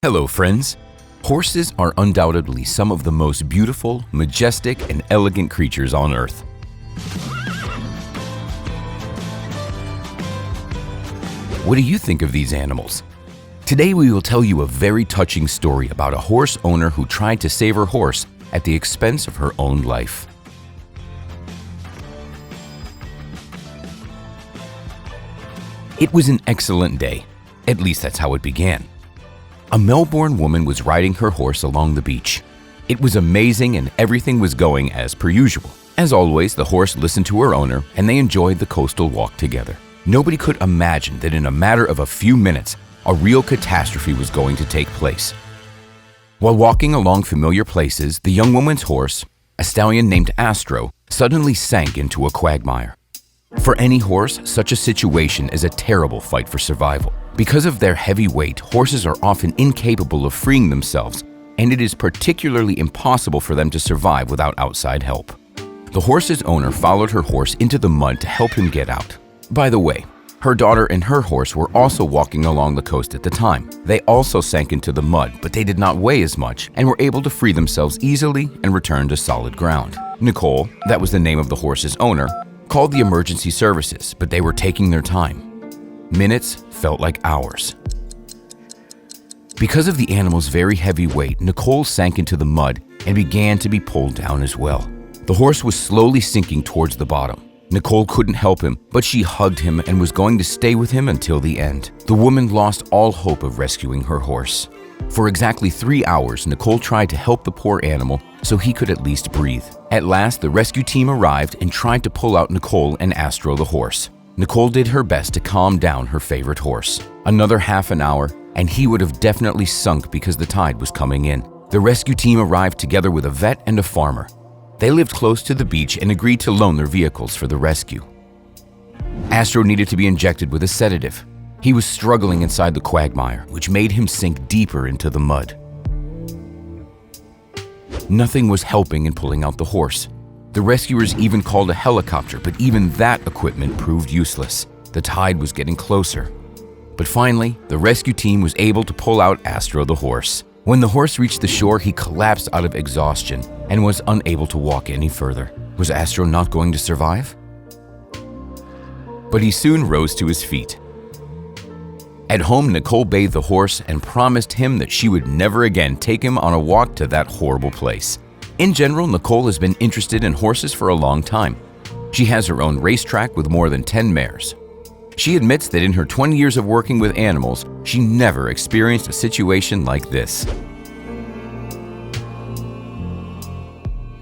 Hello, friends. Horses are undoubtedly some of the most beautiful, majestic, and elegant creatures on Earth. What do you think of these animals? Today we will tell you a very touching story about a horse owner who tried to save her horse at the expense of her own life. It was an excellent day. At least that's how it began. A Melbourne woman was riding her horse along the beach. It was amazing and everything was going as per usual. As always, the horse listened to her owner and they enjoyed the coastal walk together. Nobody could imagine that in a matter of a few minutes, a real catastrophe was going to take place. While walking along familiar places, the young woman's horse, a stallion named Astro, suddenly sank into a quagmire. For any horse, such a situation is a terrible fight for survival. Because of their heavy weight, horses are often incapable of freeing themselves, and it is particularly impossible for them to survive without outside help. The horse's owner followed her horse into the mud to help him get out. By the way, her daughter and her horse were also walking along the coast at the time. They also sank into the mud, but they did not weigh as much and were able to free themselves easily and return to solid ground. Nicole, that was the name of the horse's owner, called the emergency services, but they were taking their time. Minutes felt like hours. Because of the animal's very heavy weight, Nicole sank into the mud and began to be pulled down as well. The horse was slowly sinking towards the bottom. Nicole couldn't help him, but she hugged him and was going to stay with him until the end. The woman lost all hope of rescuing her horse. For exactly 3 hours, Nicole tried to help the poor animal so he could at least breathe. At last, the rescue team arrived and tried to pull out Nicole and Astro the horse. Nicole did her best to calm down her favorite horse. Another half an hour, and he would have definitely sunk because the tide was coming in. The rescue team arrived together with a vet and a farmer. They lived close to the beach and agreed to loan their vehicles for the rescue. Astro needed to be injected with a sedative. He was struggling inside the quagmire, which made him sink deeper into the mud. Nothing was helping in pulling out the horse. The rescuers even called a helicopter, but even that equipment proved useless. The tide was getting closer. But finally, the rescue team was able to pull out Astro the horse. When the horse reached the shore, he collapsed out of exhaustion and was unable to walk any further. Was Astro not going to survive? But he soon rose to his feet. At home, Nicole bathed the horse and promised him that she would never again take him on a walk to that horrible place. In general, Nicole has been interested in horses for a long time. She has her own racetrack with more than 10 mares. She admits that in her 20 years of working with animals, she never experienced a situation like this.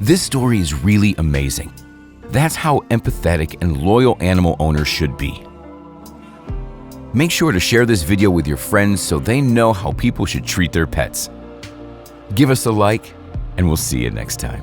This story is really amazing. That's how empathetic and loyal animal owners should be. Make sure to share this video with your friends so they know how people should treat their pets. Give us a like, and we'll see you next time.